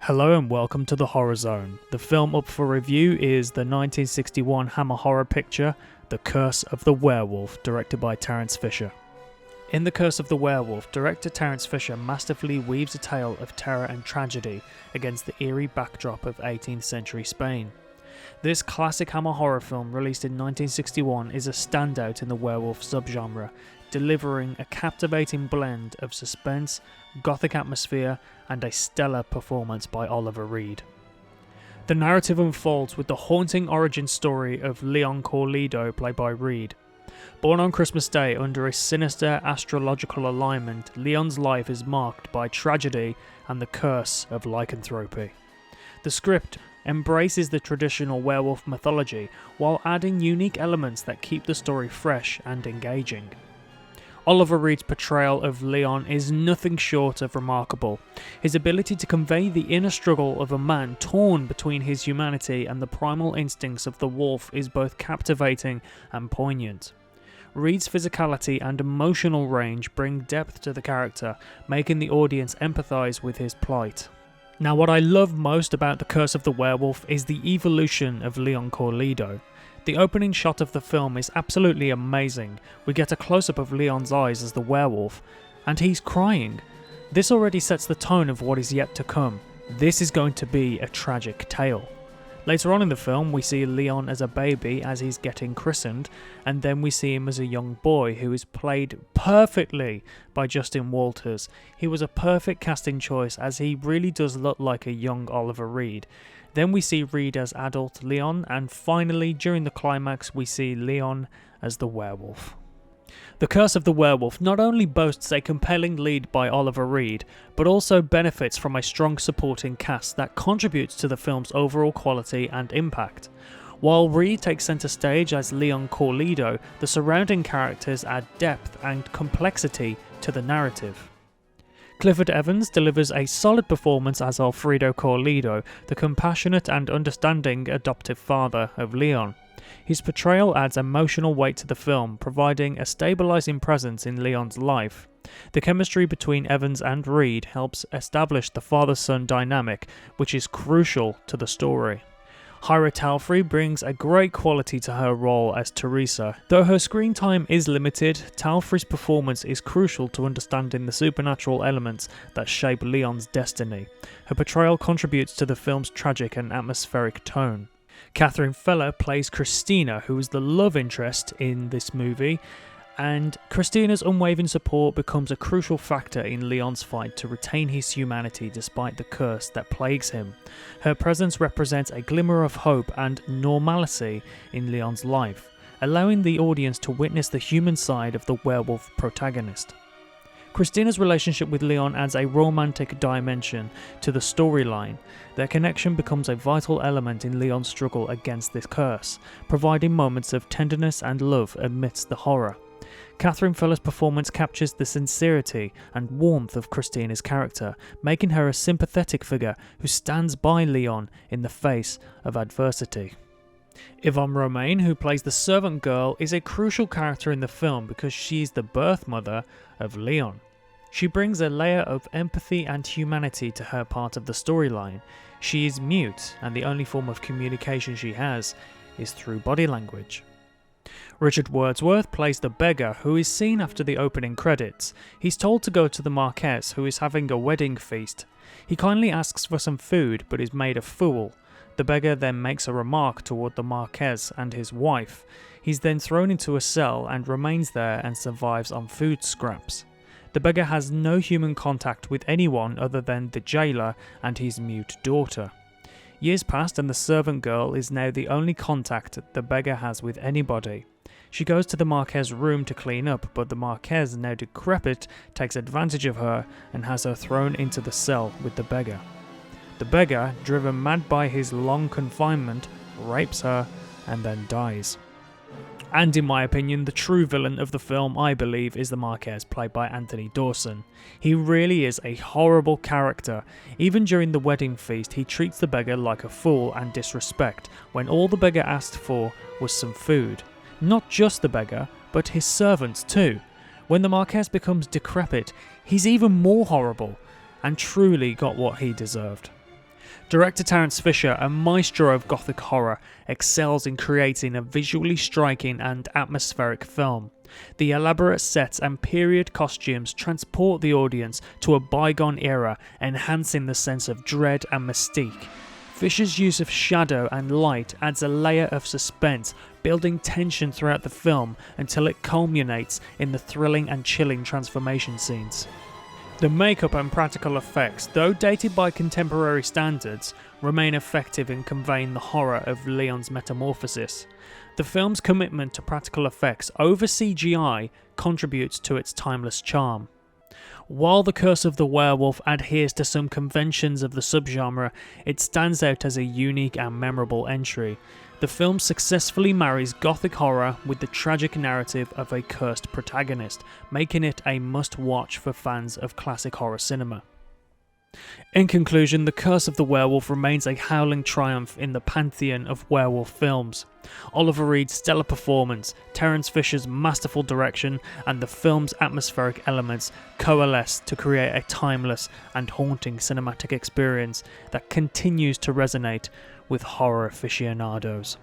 Hello and welcome to the Horror Zone. The film up for review is the 1961 Hammer horror picture, The Curse of the Werewolf, directed by Terrance Fisher. In The Curse of the Werewolf, director Terrance Fisher masterfully weaves a tale of terror and tragedy against the eerie backdrop of 18th century Spain. This classic Hammer horror film, released in 1961, is a standout in the werewolf subgenre, delivering a captivating blend of suspense, gothic atmosphere, and a stellar performance by Oliver Reed. The narrative unfolds with the haunting origin story of Leon Corlido, played by Reed. Born on Christmas Day under a sinister astrological alignment, Leon's life is marked by tragedy and the curse of lycanthropy. The script embraces the traditional werewolf mythology while adding unique elements that keep the story fresh and engaging. Oliver Reed's portrayal of Leon is nothing short of remarkable. His ability to convey the inner struggle of a man torn between his humanity and the primal instincts of the wolf is both captivating and poignant. Reed's physicality and emotional range bring depth to the character, making the audience empathise with his plight. Now, what I love most about The Curse of the Werewolf is the evolution of Leon Corlido. The opening shot of the film is absolutely amazing. We get a close-up of Leon's eyes as the werewolf, and he's crying. This already sets the tone of what is yet to come. This is going to be a tragic tale. Later on in the film, we see Leon as a baby as he's getting christened, and then we see him as a young boy who is played perfectly by Justin Walters. He was a perfect casting choice as he really does look like a young Oliver Reed. Then we see Reed as adult Leon, and finally, during the climax, we see Leon as the werewolf. The Curse of the Werewolf not only boasts a compelling lead by Oliver Reed, but also benefits from a strong supporting cast that contributes to the film's overall quality and impact. While Reed takes centre stage as Leon Corlido, the surrounding characters add depth and complexity to the narrative. Clifford Evans delivers a solid performance as Alfredo Corlido, the compassionate and understanding adoptive father of Leon. His portrayal adds emotional weight to the film, providing a stabilising presence in Leon's life. The chemistry between Evans and Reed helps establish the father-son dynamic, which is crucial to the story. Hyra Talfrey brings a great quality to her role as Teresa. Though her screen time is limited, Talfrey's performance is crucial to understanding the supernatural elements that shape Leon's destiny. Her portrayal contributes to the film's tragic and atmospheric tone. Catherine Feller plays Christina, who is the love interest in this movie, and Christina's unwavering support becomes a crucial factor in Leon's fight to retain his humanity despite the curse that plagues him. Her presence represents a glimmer of hope and normalcy in Leon's life, allowing the audience to witness the human side of the werewolf protagonist. Christina's relationship with Leon adds a romantic dimension to the storyline. Their connection becomes a vital element in Leon's struggle against this curse, providing moments of tenderness and love amidst the horror. Catherine Feller's performance captures the sincerity and warmth of Christina's character, making her a sympathetic figure who stands by Leon in the face of adversity. Yvonne Romain, who plays the servant girl, is a crucial character in the film because she is the birth mother of Leon. She brings a layer of empathy and humanity to her part of the storyline. She is mute, and the only form of communication she has is through body language. Richard Wordsworth plays the beggar, who is seen after the opening credits. He's told to go to the Marquess, who is having a wedding feast. He kindly asks for some food, but is made a fool. The beggar then makes a remark toward the Marquess and his wife. He's then thrown into a cell and remains there and survives on food scraps. The beggar has no human contact with anyone other than the jailer and his mute daughter. Years passed and the servant girl is now the only contact the beggar has with anybody. She goes to the Marquess' room to clean up, but the Marquess, now decrepit, takes advantage of her and has her thrown into the cell with the beggar. The beggar, driven mad by his long confinement, rapes her and then dies. And in my opinion, the true villain of the film, I believe, is the Marquess, played by Anthony Dawson. He really is a horrible character. Even during the wedding feast, he treats the beggar like a fool and disrespect, when all the beggar asked for was some food. Not just the beggar, but his servants too. When the Marquess becomes decrepit, he's even more horrible, and truly got what he deserved. Director Terrance Fisher, a maestro of gothic horror, excels in creating a visually striking and atmospheric film. The elaborate sets and period costumes transport the audience to a bygone era, enhancing the sense of dread and mystique. Fisher's use of shadow and light adds a layer of suspense, building tension throughout the film until it culminates in the thrilling and chilling transformation scenes. The makeup and practical effects, though dated by contemporary standards, remain effective in conveying the horror of Leon's metamorphosis. The film's commitment to practical effects over CGI contributes to its timeless charm. While The Curse of the Werewolf adheres to some conventions of the subgenre, it stands out as a unique and memorable entry. The film successfully marries gothic horror with the tragic narrative of a cursed protagonist, making it a must-watch for fans of classic horror cinema. In conclusion, The Curse of the Werewolf remains a howling triumph in the pantheon of werewolf films. Oliver Reed's stellar performance, Terrance Fisher's masterful direction, and the film's atmospheric elements coalesce to create a timeless and haunting cinematic experience that continues to resonate with horror aficionados.